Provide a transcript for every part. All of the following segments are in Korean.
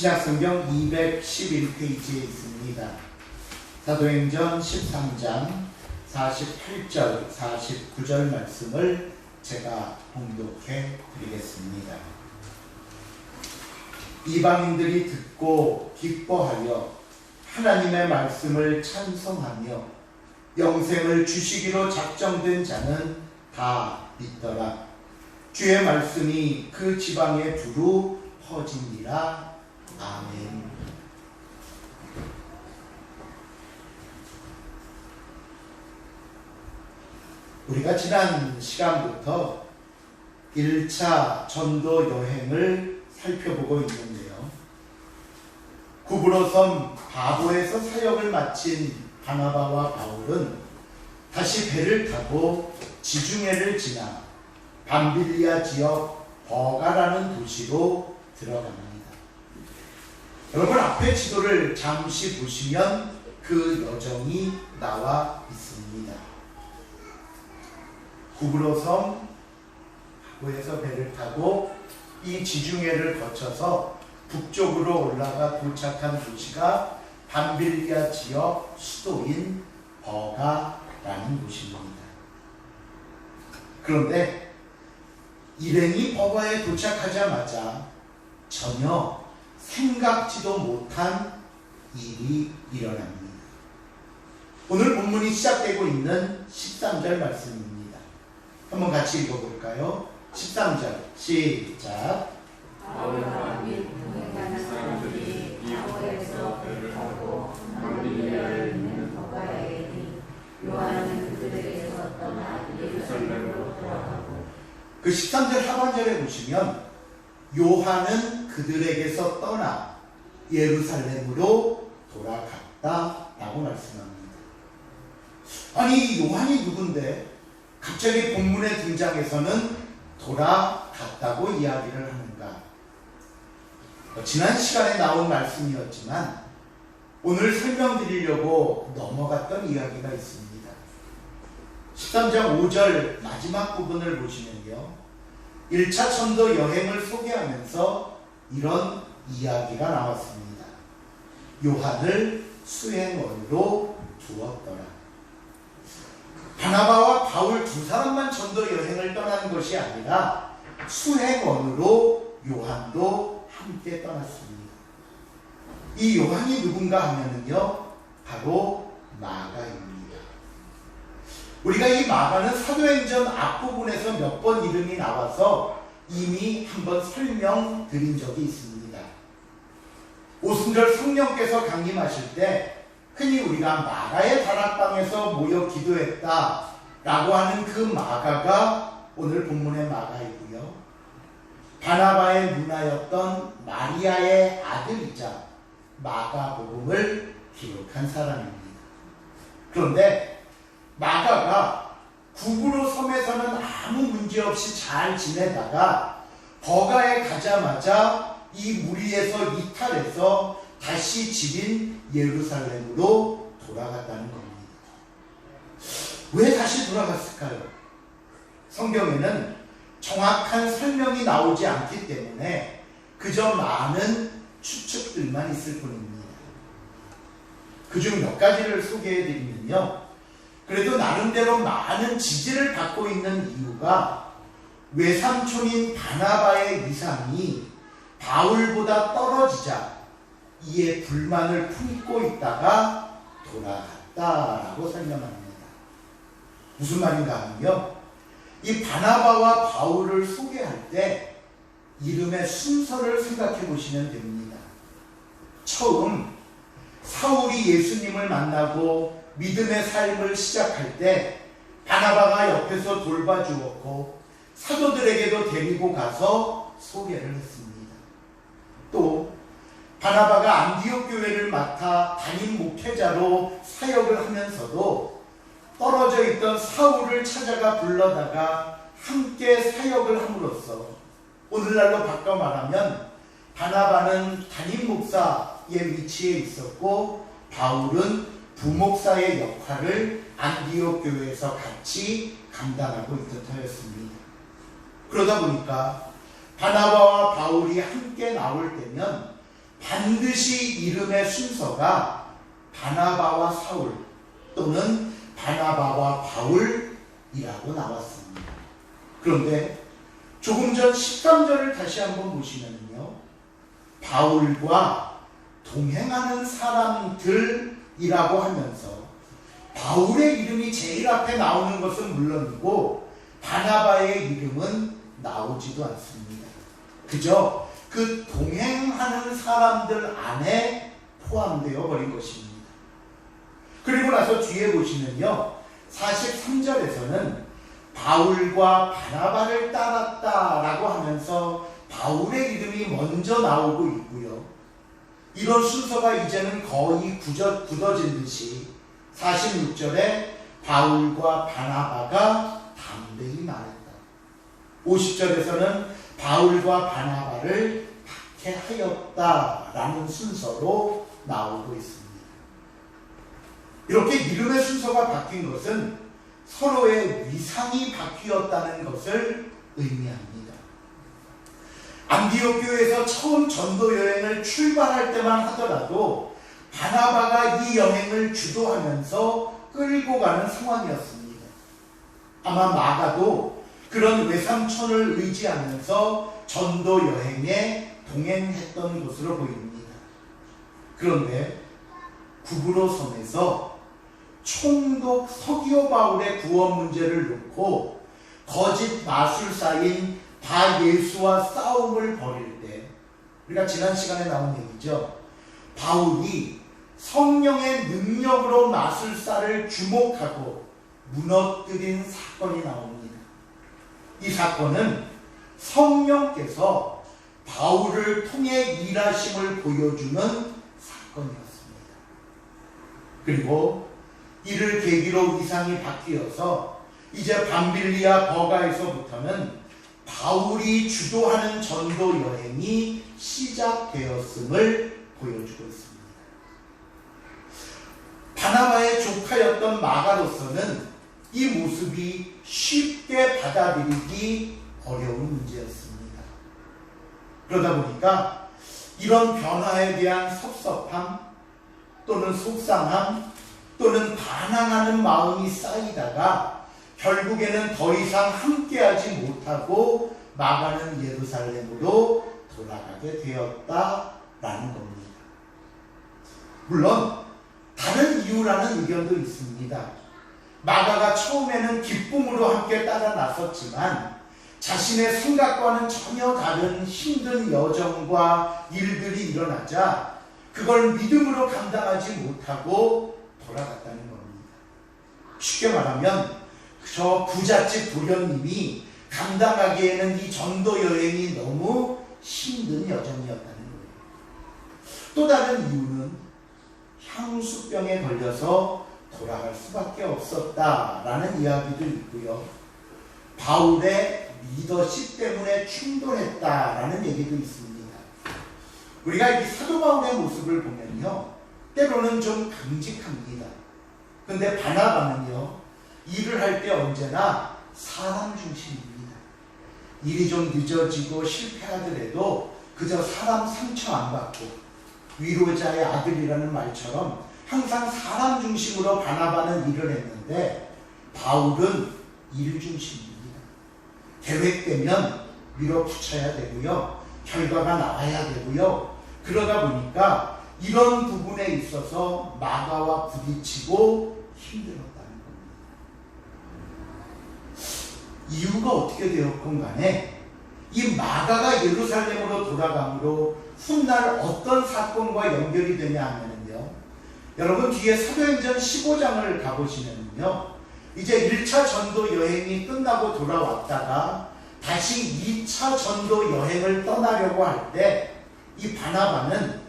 신약성경 211페이지에 있습니다. 사도행전 13장 48절, 49절 말씀을 제가 봉독해 드리겠습니다. 이방인들이 듣고 기뻐하여 하나님의 말씀을 찬송하며 영생을 주시기로 작정된 자는 다 믿더라. 주의 말씀이 그 지방에 두루 퍼지니라. 아멘. 우리가 지난 시간부터 1차 전도 여행을 살펴보고 있는데요. 구브로섬 바보에서 사역을 마친 바나바와 바울은 다시 배를 타고 지중해를 지나 밤빌리아 지역 버가라는 도시로 들어갑니다. 여러분, 앞에 지도를 잠시 보시면 그 여정이 나와 있습니다. 구브로섬 바보에서 배를 타고 이 지중해를 거쳐서 북쪽으로 올라가 도착한 도시가 밤빌리아 지역 수도인 버가라는 곳입니다. 그런데 일행이 버가에 도착하자마자 전혀 생각지도 못한 일이 일어납니다. 오늘 본문이 시작되고 있는 13절 말씀입니다. 한번 같이 읽어볼까요? 13절 시작. 바울과 및 동행하는 사람들이 바보에서 배를 타고 밤빌리아에 있는 버가에 이르니 요한은 그들에게서 떠나 예루살렘으로 돌아가고. 그 13절 하반절에 보시면 요한은 그들에게서 떠나 예루살렘으로 돌아갔다라고 말씀합니다. 아니, 요한이 누군데 갑자기 본문에 등장해서는 돌아갔다고 이야기를 하는가? 지난 시간에 나온 말씀이었지만 오늘 설명드리려고 넘어갔던 이야기가 있습니다. 13장 5절 마지막 부분을 보시면요, 1차 전도 여행을 소개하면서 이런 이야기가 나왔습니다. 요한을 수행원으로 두었더라. 바나바와 바울 두 사람만 전도 여행을 떠나는 것이 아니라 수행원으로 요한도 함께 떠났습니다. 이 요한이 누군가 하면은요, 바로 마가입니다. 우리가 이 마가는 사도행전 앞부분에서 몇 번 이름이 나와서 이미 한번 설명드린 적이 있습니다. 오순절 성령께서 강림하실 때 흔히 우리가 마가의 다락방에서 모여 기도했다 라고 하는 그 마가가 오늘 본문의 마가이고요, 바나바의 누나였던 마리아의 아들이자 마가복음을 기록한 사람입니다. 그런데 마가가 구브로 섬에서는 아무 문제 없이 잘 지내다가 버가에 가자마자 이 무리에서 이탈해서 다시 집인 예루살렘으로 돌아갔다는 겁니다. 왜 다시 돌아갔을까요? 성경에는 정확한 설명이 나오지 않기 때문에 그저 많은 추측들만 있을 뿐입니다. 그중 몇 가지를 소개해 드리면요, 그래도 나름대로 많은 지지를 받고 있는 이유가 외삼촌인 바나바의 위상이 바울보다 떨어지자 이에 불만을 품고 있다가 돌아갔다라고 설명합니다. 무슨 말인가 하면요, 이 바나바와 바울을 소개할 때 이름의 순서를 생각해 보시면 됩니다. 처음 사울이 예수님을 만나고 믿음의 삶을 시작할 때 바나바가 옆에서 돌봐주었고 사도들에게도 데리고 가서 소개를 했습니다. 또 바나바가 안디옥 교회를 맡아 담임 목회자로 사역을 하면서도 떨어져 있던 사울을 찾아가 불러다가 함께 사역을 함으로써 오늘날로 바꿔 말하면 바나바는 담임 목사의 위치에 있었고 바울은 부목사의 역할을 안디옥 교회에서 같이 감당하고 있듯 하였습니다. 그러다 보니까 바나바와 바울이 함께 나올 때면 반드시 이름의 순서가 바나바와 사울 또는 바나바와 바울이라고 나왔습니다. 그런데 조금 전 13절을 다시 한번 보시면요, 바울과 동행하는 사람들이라고 하면서 바울의 이름이 제일 앞에 나오는 것은 물론이고 바나바의 이름은 나오지도 않습니다. 그저 그 동행하는 사람들 안에 포함되어 버린 것입니다. 그리고 나서 뒤에 보시면요, 43절에서는 바울과 바나바를 따랐다라고 하면서 바울의 이름이 먼저 나오고 있고요. 이런 순서가 이제는 거의 굳어진 듯이 46절에 바울과 바나바가 담대히 말했다. 50절에서는 바울과 바나바를 박해하였다라는 순서로 나오고 있습니다. 이렇게 이름의 순서가 바뀐 것은 서로의 위상이 바뀌었다는 것을 의미합니다. 안디옥 교회에서 처음 전도 여행을 출발할 때만 하더라도 바나바가 이 여행을 주도하면서 끌고 가는 상황이었습니다. 아마 마가도 그런 외삼촌을 의지하면서 전도 여행에 동행했던 것으로 보입니다. 그런데 구브로 섬에서 총독 서기오 바울의 구원 문제를 놓고 거짓 마술사인 바예수와 싸움을 벌일 때, 우리가 지난 시간에 나온 얘기죠. 바울이 성령의 능력으로 마술사를 주목하고 무너뜨린 사건이 나옵니다. 이 사건은 성령께서 바울을 통해 일하심을 보여주는 사건이었습니다. 그리고 이를 계기로 위상이 바뀌어서 이제 밤빌리아 버가에서부터는 바울이 주도하는 전도 여행이 시작되었음을 보여주고 있습니다. 바나바의 조카였던 마가로서는 이 모습이 쉽게 받아들이기 어려운 문제였습니다. 그러다 보니까 이런 변화에 대한 섭섭함 또는 속상함 또는 반항하는 마음이 쌓이다가 결국에는 더 이상 함께하지 못하고 마가는 예루살렘으로 돌아가게 되었다라는 겁니다. 물론 다른 이유라는 의견도 있습니다. 마가가 처음에는 기쁨으로 함께 따라 나섰지만 자신의 생각과는 전혀 다른 힘든 여정과 일들이 일어나자 그걸 믿음으로 감당하지 못하고 돌아갔다는 겁니다. 쉽게 말하면 저 부잣집 도련님이 감당하기에는 이 전도 여행이 너무 힘든 여정이었다는 거예요. 또 다른 이유는 향수병에 걸려서 돌아갈 수밖에 없었다라는 이야기도 있고요. 바울의 리더십 때문에 충돌했다라는 얘기도 있습니다. 우리가 이 사도 바울의 모습을 보면요, 때로는 좀 강직합니다. 근데 바나바는요, 일을 할 때 언제나 사람 중심입니다. 일이 좀 늦어지고 실패하더라도 그저 사람 상처 안 받고 위로자의 아들이라는 말처럼 항상 사람 중심으로 바나바는 일을 했는데 바울은 일 중심입니다. 계획되면 밀어붙여야 되고요. 결과가 나와야 되고요. 그러다 보니까 이런 부분에 있어서 마가와 부딪히고 힘들었다는 겁니다. 이유가 어떻게 되었건 간에 이 마가가 예루살렘으로 돌아감으로 훗날 어떤 사건과 연결이 되냐 하면요, 여러분 뒤에 사도행전 15장을 가보시면요, 이제 1차 전도 여행이 끝나고 돌아왔다가 다시 2차 전도 여행을 떠나려고 할 때 이 바나바는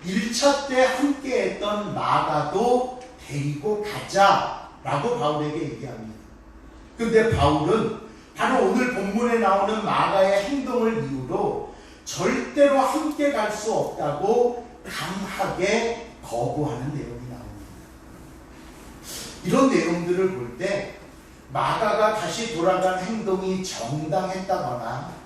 1차 때 함께 했던 마가도 데리고 가자라고 바울에게 얘기합니다. 근데 바울은 바로 오늘 본문에 나오는 마가의 행동을 이유로 절대로 함께 갈 수 없다고 강하게 거부하는 내용이 나옵니다. 이런 내용들을 볼 때 마가가 다시 돌아간 행동이 정당했다거나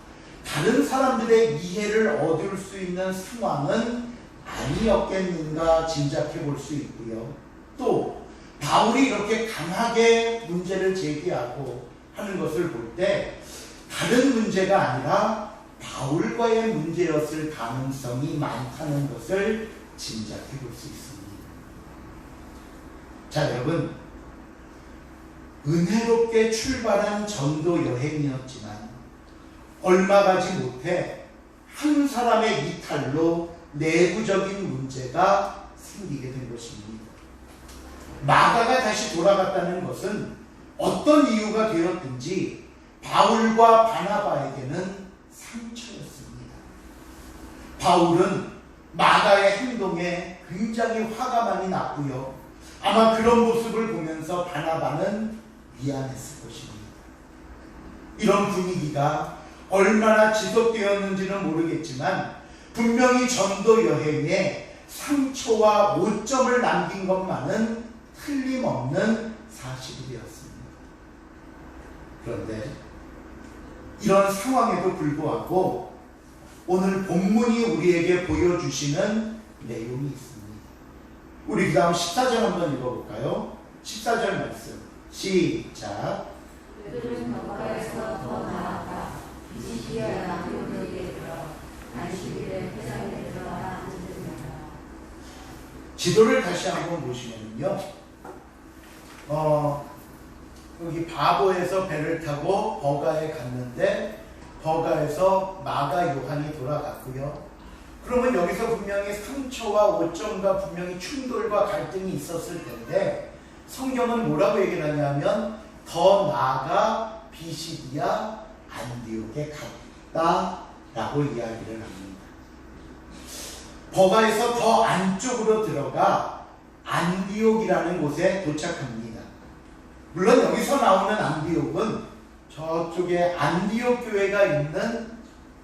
다른 사람들의 이해를 얻을 수 있는 상황은 아니었겠는가 짐작해 볼 수 있고요. 또 바울이 이렇게 강하게 문제를 제기하고 하는 것을 볼 때 다른 문제가 아니라 바울과의 문제였을 가능성이 많다는 것을 짐작해 볼 수 있습니다. 자, 여러분, 은혜롭게 출발한 전도 여행이었지만 얼마 가지 못해 한 사람의 이탈로 내부적인 문제가 생기게 된 것입니다. 마가가 다시 돌아갔다는 것은 어떤 이유가 되었든지 바울과 바나바에게는 상처였습니다. 바울은 마가의 행동에 굉장히 화가 많이 났고요. 아마 그런 모습을 보면서 바나바는 미안했을 것입니다. 이런 분위기가 얼마나 지속되었는지는 모르겠지만 분명히 전도 여행에 상처와 오점을 남긴 것만은 틀림없는 사실이 되었습니다. 그런데 이런 상황에도 불구하고 오늘 본문이 우리에게 보여주시는 내용이 있습니다. 우리 그 다음 14절 한번 읽어볼까요? 14절 말씀 시작. 그들은 너가에서 더 나아가 비시디아 남유대에 들어 안식일에 회당에 들어가 앉으니라. 지도를 다시 한번 보시면요, 여기 바보에서 배를 타고 버가에 갔는데 버가에서 마가 요한이 돌아갔고요. 그러면 여기서 분명히 상처와 오점과 분명히 충돌과 갈등이 있었을 텐데 성경은 뭐라고 얘기를 하냐면 더 나아가 비시디아 안디옥에 갔다라고 이야기를 합니다. 버가에서 더 안쪽으로 들어가 안디옥이라는 곳에 도착합니다. 물론 여기서 나오는 안디옥은 저쪽에 안디옥 교회가 있는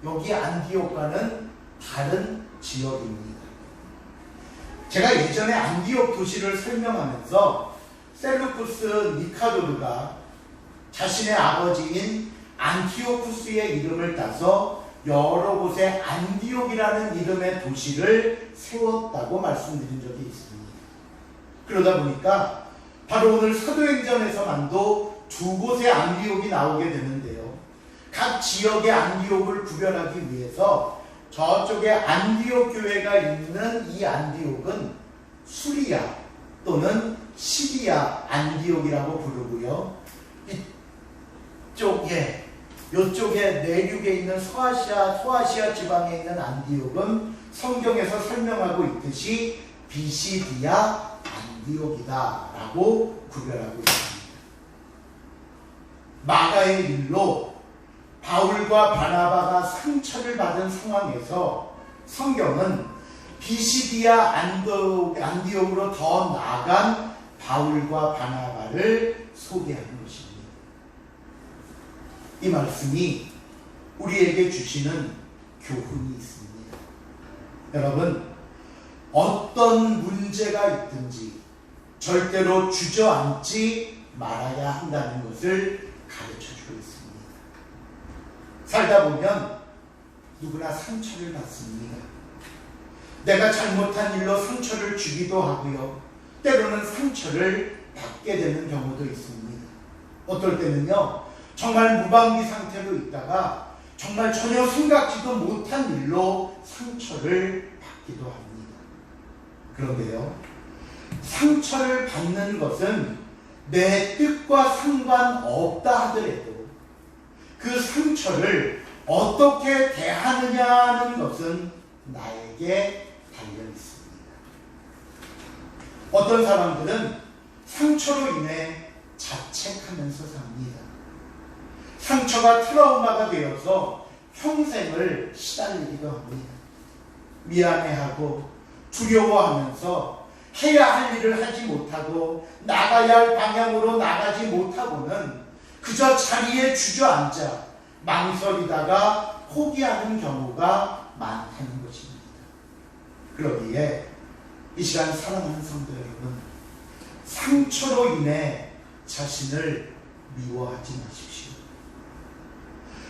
여기 안디옥과는 다른 지역입니다. 제가 예전에 안디옥 도시를 설명하면서 셀루쿠스 니카도르가 자신의 아버지인 안티오쿠스의 이름을 따서 여러 곳에 안디옥이라는 이름의 도시를 세웠다고 말씀드린 적이 있습니다. 그러다 보니까 바로 오늘 사도행전에서만도 두 곳의 안디옥이 나오게 되는데요. 각 지역의 안디옥을 구별하기 위해서 저쪽에 안디옥 교회가 있는 이 안디옥은 수리아 또는 시리아 안디옥이라고 부르고요. 이쪽에 내륙에 있는 소아시아 지방에 있는 안디옥은 성경에서 설명하고 있듯이 비시디아 안디옥이다라고 구별하고 있습니다. 마가의 일로 바울과 바나바가 상처를 받은 상황에서 성경은 비시디아 안디옥으로 더 나아간 바울과 바나바를 소개하는 것입니다. 이 말씀이 우리에게 주시는 교훈이 있습니다. 여러분, 어떤 문제가 있든지 절대로 주저앉지 말아야 한다는 것을 가르쳐주고 있습니다. 살다 보면 누구나 상처를 받습니다. 내가 잘못한 일로 상처를 주기도 하고요. 때로는 상처를 받게 되는 경우도 있습니다. 어떨 때는요, 정말 무방비 상태로 있다가 정말 전혀 생각지도 못한 일로 상처를 받기도 합니다. 그런데요, 상처를 받는 것은 내 뜻과 상관없다 하더라도 그 상처를 어떻게 대하느냐는 것은 나에게 달려 있습니다. 어떤 사람들은 상처로 인해 자책하면서 삽니다. 상처가 트라우마가 되어서 평생을 시달리기도 합니다. 미안해하고 두려워하면서 해야 할 일을 하지 못하고 나가야 할 방향으로 나가지 못하고는 그저 자리에 주저앉아 망설이다가 포기하는 경우가 많다는 것입니다. 그러기에 이 시간 사랑하는 성도 여러분, 상처로 인해 자신을 미워하지 마십시오.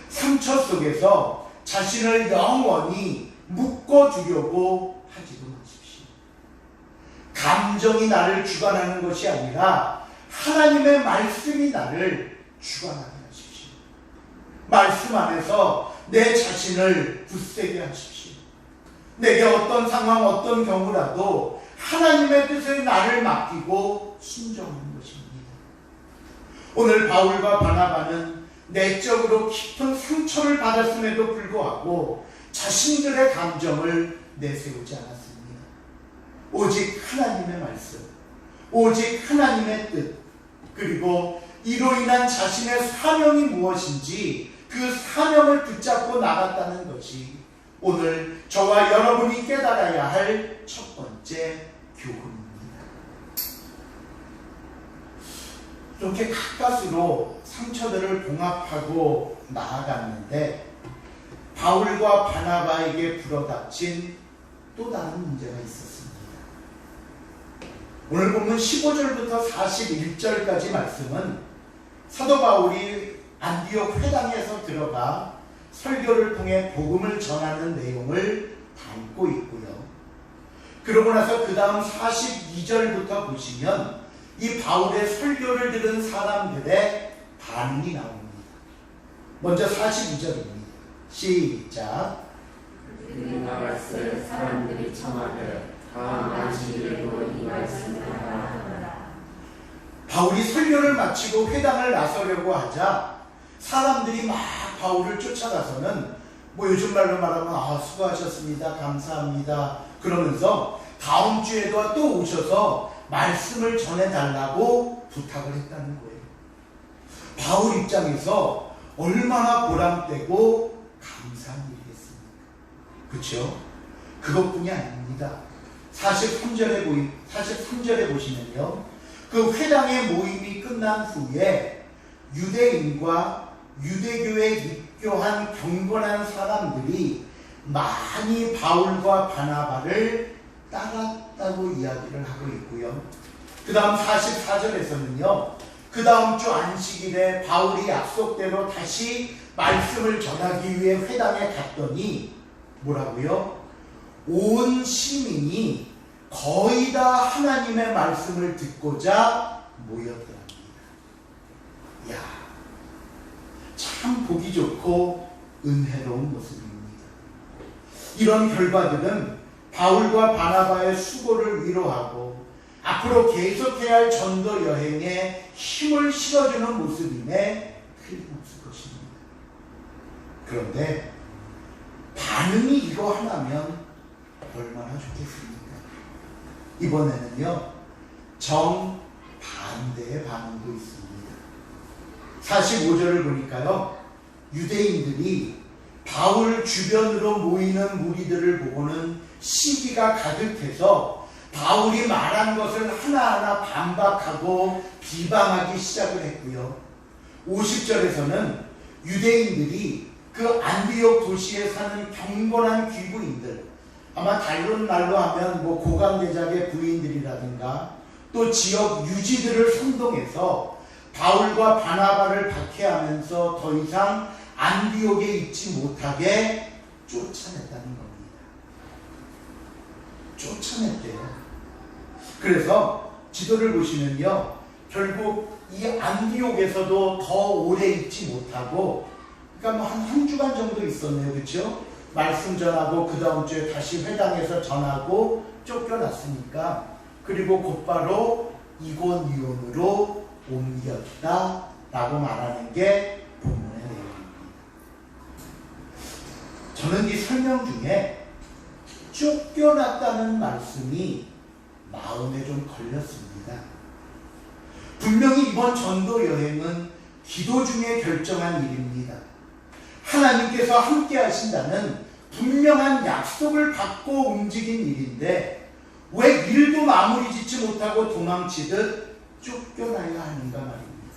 상처 속에서 자신을 영원히 묶어두려고 하지도 마십시오. 감정이 나를 주관하는 것이 아니라 하나님의 말씀이 나를 주관하게 하십시오. 말씀 안에서 내 자신을 굳세게 하십시오. 내게 어떤 상황, 어떤 경우라도 하나님의 뜻에 나를 맡기고 순종하는 것입니다. 오늘 바울과 바나바는 내적으로 깊은 상처를 받았음에도 불구하고 자신들의 감정을 내세우지 않았습니다. 오직 하나님의 말씀, 오직 하나님의 뜻, 그리고 이로 인한 자신의 사명이 무엇인지 그 사명을 붙잡고 나갔다는 것이 오늘 저와 여러분이 깨달아야 할 첫 번째 교훈입니다. 이렇게 가까스로 상처들을 봉합하고 나아갔는데 바울과 바나바에게 불어닥친 또 다른 문제가 있었습니다. 오늘 본문 15절부터 41절까지 말씀은 사도 바울이 안디옥 회당에서 들어가 설교를 통해 복음을 전하는 내용을 담고 있고요. 그러고 나서 그 다음 42절부터 보시면 이 바울의 설교를 들은 사람들의 반응이 나옵니다. 먼저 42절입니다. 시작. 그들이 말했을 사람들이 청하되 다음 안식일에도 이 말씀을 하라. 바울이 설교를 마치고 회당을 나서려고 하자 사람들이 막 바울을 쫓아가서는 뭐 요즘 말로 말하면 수고하셨습니다, 감사합니다 그러면서 다음 주에도 또 오셔서 말씀을 전해달라고 부탁을 했다는 거예요. 바울 입장에서 얼마나 보람되고 감사한 일이겠습니까? 그렇죠? 그것뿐이 아닙니다. 43절에 보시면요, 그 회당의 모임이 끝난 후에 유대인과 유대교에 입교한 경건한 사람들이 많이 바울과 바나바를 따랐다고 이야기를 하고 있고요. 그 다음 44절에서는요, 그 다음 주 안식일에 바울이 약속대로 다시 말씀을 전하기 위해 회당에 갔더니 뭐라고요? 온 시민이 거의 다 하나님의 말씀을 듣고자 모였더랍니다. 이야, 참 보기 좋고 은혜로운 모습입니다. 이런 결과들은 바울과 바나바의 수고를 위로하고 앞으로 계속해야 할 전도 여행에 힘을 실어주는 모습임에 틀림없을 것입니다. 그런데 반응이 이거 하나면 얼마나 좋겠습니까? 이번에는요, 정반대의 반응도 있습니다. 45절을 보니까요, 유대인들이 바울 주변으로 모이는 무리들을 보고는 시기가 가득해서 바울이 말한 것을 하나하나 반박하고 비방하기 시작을 했고요. 50절에서는 유대인들이 그 안디옥 도시에 사는 경건한 귀부인들, 아마 다른 말로 하면 뭐 고관대작의 부인들이라든가 또 지역 유지들을 선동해서 바울과 바나바를 박해하면서 더 이상 안디옥에 있지 못하게 쫓아냈다는 겁니다. 쫓아냈대요. 그래서 지도를 보시면요, 결국 이 안디옥에서도 더 오래 있지 못하고, 그러니까 뭐 한 주간 정도 있었네요. 그렇죠? 말씀 전하고 그 다음 주에 다시 회당에서 전하고 쫓겨났으니까, 그리고 곧바로 이고니온으로 옮겼다 라고 말하는 게 본문의 내용입니다. 저는 이 설명 중에 쫓겨났다는 말씀이 마음에 좀 걸렸습니다. 분명히 이번 전도 여행은 기도 중에 결정한 일입니다. 하나님께서 함께 하신다는 분명한 약속을 받고 움직인 일인데 왜 일도 마무리 짓지 못하고 도망치듯 쫓겨나야 하는가 말입니다.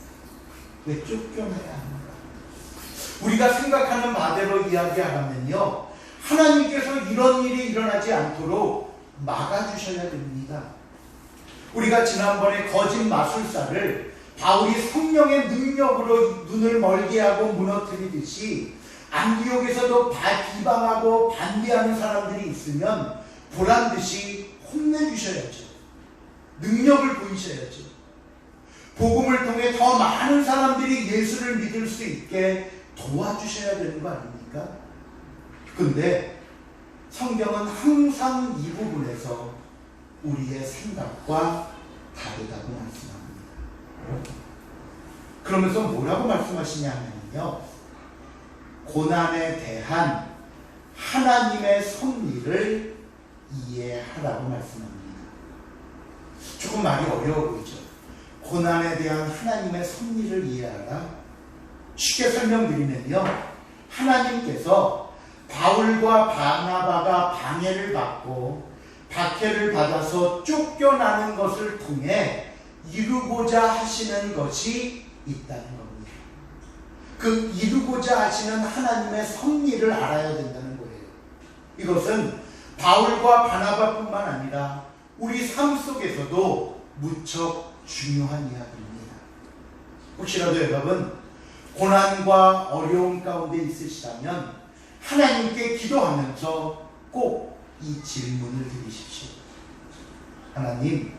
왜 쫓겨나야 하는가? 우리가 생각하는 바대로 이야기하면요, 하나님께서 이런 일이 일어나지 않도록 막아주셔야 됩니다. 우리가 지난번에 거짓 마술사를 바울이 성령의 능력으로 눈을 멀게 하고 무너뜨리듯이 안디옥에서도 비방하고 반대하는 사람들이 있으면 보란듯이 혼내주셔야죠. 보이셔야죠. 복음을 통해 더 많은 사람들이 예수를 믿을 수 있게 도와주셔야 되는 거 아닙니까? 근데 성경은 항상 이 부분에서 우리의 생각과 다르다고 말씀합니다. 그러면서 뭐라고 말씀하시냐면요, 고난에 대한 하나님의 섭리를 이해하라고 말씀합니다. 조금 말이 어려워 보이죠? 고난에 대한 하나님의 섭리를 이해하라. 쉽게 설명드리면요, 하나님께서 바울과 바나바가 방해를 받고 박해를 받아서 쫓겨나는 것을 통해 이루고자 하시는 것이 있다는 겁니다. 그 이루고자 하시는 하나님의 섭리를 알아야 된다는 거예요. 이것은 바울과 바나바뿐만 아니라 우리 삶 속에서도 무척 중요한 이야기입니다. 혹시라도 여러분 고난과 어려움 가운데 있으시다면 하나님께 기도하면서 꼭 이 질문을 드리십시오. 하나님,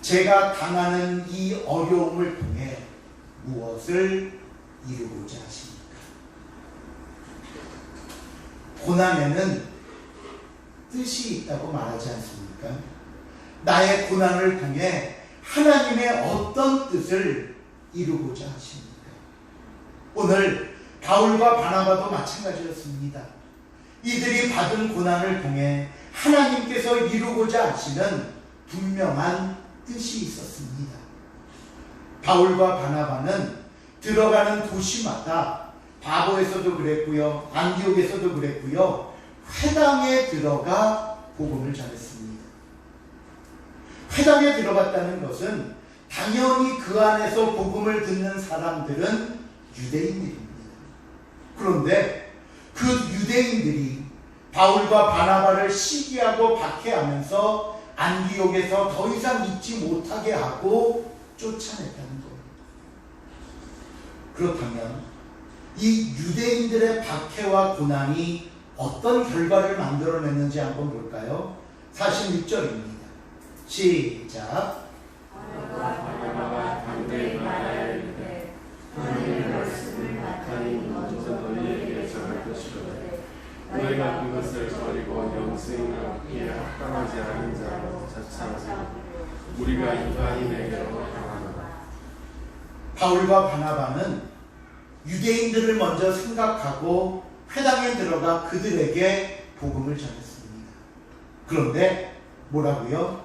제가 당하는 이 어려움을 통해 무엇을 이루고자 하십니까? 고난에는 뜻이 있다고 말하지 않습니까? 나의 고난을 통해 하나님의 어떤 뜻을 이루고자 하십니까? 오늘 바울과 바나바도 마찬가지였습니다. 이들이 받은 고난을 통해 하나님께서 이루고자 하시는 분명한 뜻이 있었습니다. 바울과 바나바는 들어가는 도시마다, 바보에서도 그랬고요, 안디옥에서도 그랬고요, 회당에 들어가 복음을 전했습니다. 회당에 들어갔다는 것은 당연히 그 안에서 복음을 듣는 사람들은 유대인들입니다. 그런데 그 유대인들이 바울과 바나바를 시기하고 박해하면서 안디옥에서 더 이상 있지 못하게 하고 쫓아냈다는 거예요. 그렇다면 이 유대인들의 박해와 고난이 어떤 결과를 만들어냈는지 한번 볼까요? 46절입니다. 시작. 바나바가 담대히 말하여 이르되 하나님의 말씀을 마땅히 먼저 너희에게 전할 것이로되 너희가 그것을 버리고 영생을 얻기에 합당하지 않은 자로 자처하지 우리가 이방인에게로 향하노라. 바울과 바나바는 유대인들을 먼저 생각하고 회당에 들어가 그들에게 복음을 전했습니다. 그런데 뭐라고요?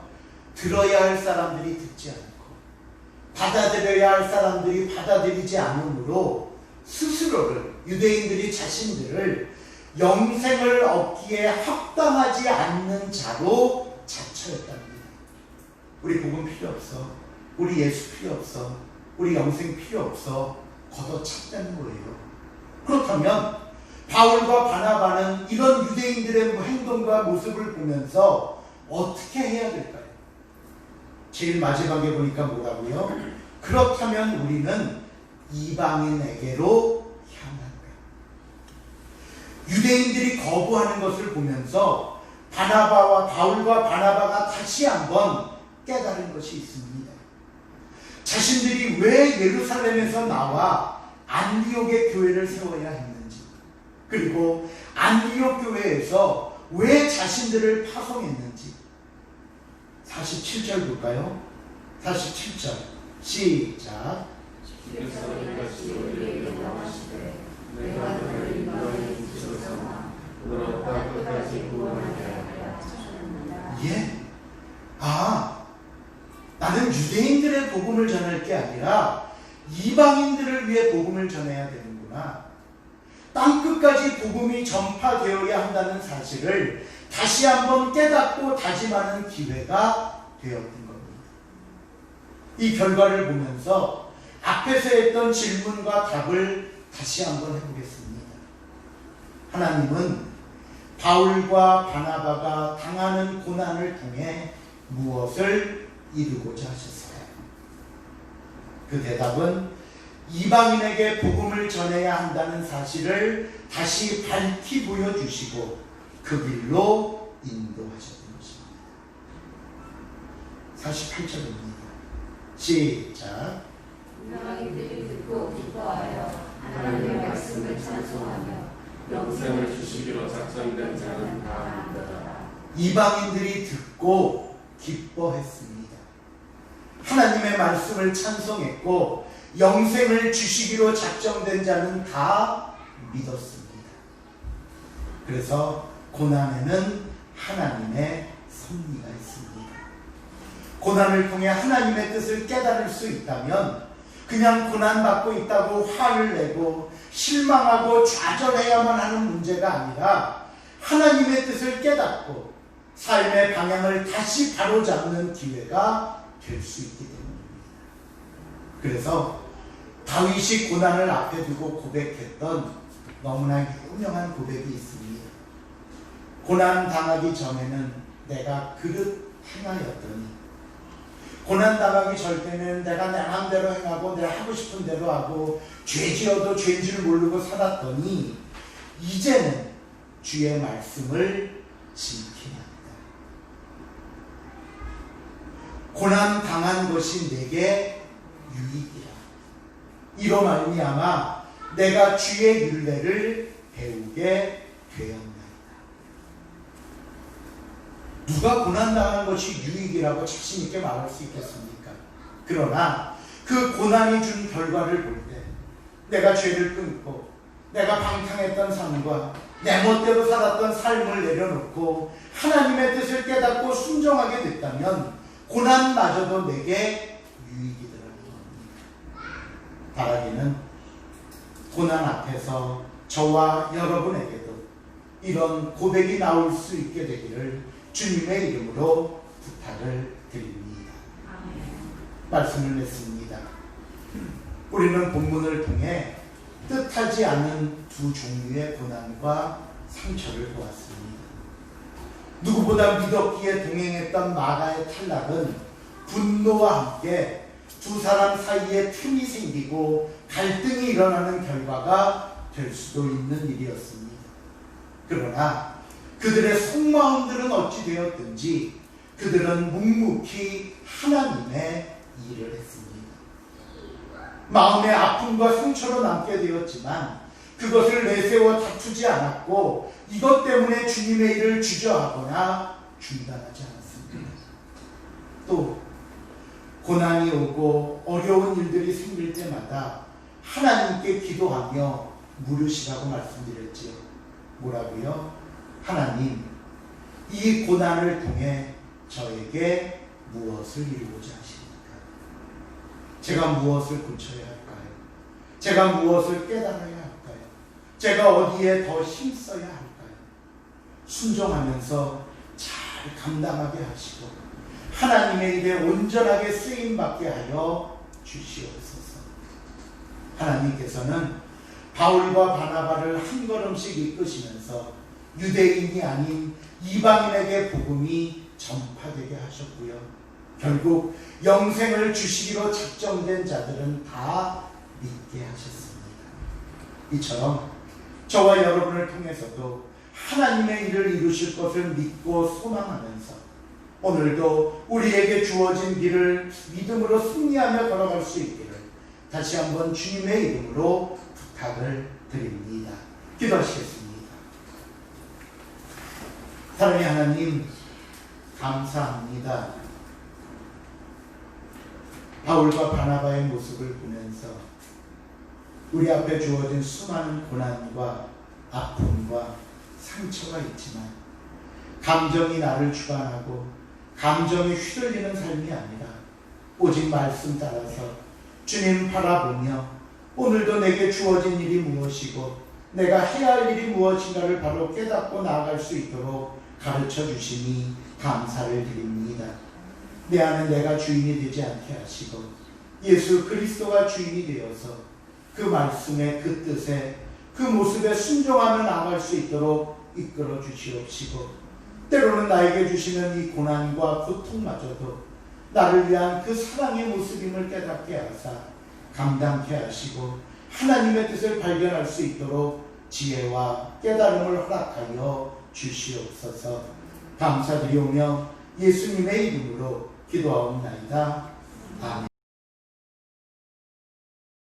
들어야 할 사람들이 듣지 않고 받아들여야 할 사람들이 받아들이지 않으므로 스스로를, 유대인들이 자신들을 영생을 얻기에 합당하지 않는 자로 자처했답니다. 우리 복음 필요 없어, 우리 예수 필요 없어, 우리 영생 필요 없어 걷어찼다는 거예요. 그렇다면 바울과 바나바는 이런 유대인들의 행동과 모습을 보면서 어떻게 해야 될까요? 제일 마지막에 보니까 뭐라고요? 그렇다면 우리는 이방인에게로 향한다. 유대인들이 거부하는 것을 보면서 바울과 바나바가 다시 한번 깨달은 것이 있습니다. 자신들이 왜 예루살렘에서 나와 안디옥의 교회를 세워야 했는지, 그리고 안디옥 교회에서 왜 자신들을 파송했는지. 47절 볼까요? 47절 시작. 주께서 이같이 우리에게 명하시되 내가 너를 인도하여 주소서 너로 땅 끝까지 구원하게 하리라 하셨느니라. 예? 나는 유대인들의 복음을 전할 게 아니라 이방인들을 위해 복음을 전해야 되는구나. 땅끝까지 복음이 전파되어야 한다는 사실을 다시 한번 깨닫고 다짐하는 기회가 되었던 겁니다. 이 결과를 보면서 앞에서 했던 질문과 답을 다시 한번 해보겠습니다. 하나님은 바울과 바나바가 당하는 고난을 통해 무엇을 이루고자 하셨을까요? 그 대답은 이방인에게 복음을 전해야 한다는 사실을 다시 밝히 보여주시고 그 길로 인도하셨던 것입니다. 48절입니다. 시작. 이방인들이 듣고 기뻐하여 하나님의 말씀을 찬송하며 영생을 주시기로 작정된 자는 다 믿어라. 이방인들이 듣고 기뻐했습니다. 하나님의 말씀을 찬송했고 영생을 주시기로 작정된 자는 다 믿었습니다. 그래서 고난에는 하나님의 섭리가 있습니다. 고난을 통해 하나님의 뜻을 깨달을 수 있다면 그냥 고난받고 있다고 화를 내고 실망하고 좌절해야만 하는 문제가 아니라 하나님의 뜻을 깨닫고 삶의 방향을 다시 바로잡는 기회가 될 수 있기 때문입니다. 그래서 다윗이 고난을 앞에 두고 고백했던 너무나 유명한 고백이 있습니다. 고난 당하기 전에는 내가 그릇 행하였더니 고난 당하기 전에는 내가 내 마음대로 행하고 내가 하고 싶은 대로 하고 죄지어도 죄인 줄 모르고 살았더니 이제는 주의 말씀을 지키려 합니다. 고난 당한 것이 내게 유익이라. 이로 말미암아 내가 주의 율례를 배우게 되었나이다. 누가 고난당한 것이 유익이라고 자신 있게 말할 수 있겠습니까? 그러나 그 고난이 준 결과를 볼 때 내가 죄를 끊고 내가 방탕했던 삶과 내 멋대로 살았던 삶을 내려놓고 하나님의 뜻을 깨닫고 순종하게 됐다면 고난마저도 내게 유익이더라는 겁니다. 바라기는 고난 앞에서 저와 여러분에게도 이런 고백이 나올 수 있게 되기를 주님의 이름으로 부탁을 드립니다. 말씀을 냈습니다. 우리는 본문을 통해 뜻하지 않은 두 종류의 고난과 상처를 보았습니다. 누구보다 믿었기에 동행했던 마가의 탈락은 분노와 함께 두 사람 사이에 틈이 생기고 갈등이 일어나는 결과가 될 수도 있는 일이었습니다. 그러나 그들의 속마음들은 어찌 되었든지 그들은 묵묵히 하나님의 일을 했습니다. 마음의 아픔과 상처로 남게 되었지만 그것을 내세워 다투지 않았고 이것 때문에 주님의 일을 주저하거나 중단하지 않았습니다. 또 고난이 오고 어려운 일들이 생길 때마다 하나님께 기도하며 물으시라고 말씀드렸지요. 뭐라고요? 하나님, 이 고난을 통해 저에게 무엇을 이루고자 하십니까? 제가 무엇을 고쳐야 할까요? 제가 무엇을 깨달아야 할까요? 제가 어디에 더 힘써야 할까요? 순종하면서 잘 감당하게 하시고 하나님의 일에 온전하게 쓰임받게 하여 주시옵소서. 하나님께서는 바울과 바나바를 한 걸음씩 이끄시면서 유대인이 아닌 이방인에게 복음이 전파되게 하셨고요. 결국 영생을 주시기로 작정된 자들은 다 믿게 하셨습니다. 이처럼 저와 여러분을 통해서도 하나님의 일을 이루실 것을 믿고 소망하면서 오늘도 우리에게 주어진 길을 믿음으로 승리하며 걸어갈 수 있기를 다시 한번 주님의 이름으로 부탁을 드립니다. 기도하시겠습니다. 사랑의 하나님, 감사합니다. 바울과 바나바의 모습을 보면서 우리 앞에 주어진 수많은 고난과 아픔과 상처가 있지만 감정이 나를 주관하고 감정이 휘둘리는 삶이 아니라 오직 말씀 따라서 주님 바라보며 오늘도 내게 주어진 일이 무엇이고 내가 해야 할 일이 무엇인가를 바로 깨닫고 나아갈 수 있도록 가르쳐 주시니 감사를 드립니다. 내 안에 내가 주인이 되지 않게 하시고 예수 그리스도가 주인이 되어서 그 말씀에 그 뜻에 그 모습에 순종하며 나아갈 수 있도록 이끌어 주시옵시고 때로는 나에게 주시는 이 고난과 고통마저도 나를 위한 그 사랑의 모습임을 깨닫게 하사 감당케 하시고 하나님의 뜻을 발견할 수 있도록 지혜와 깨달음을 허락하여 주시옵소서. 감사드리오며 예수님의 이름으로 기도하옵나이다.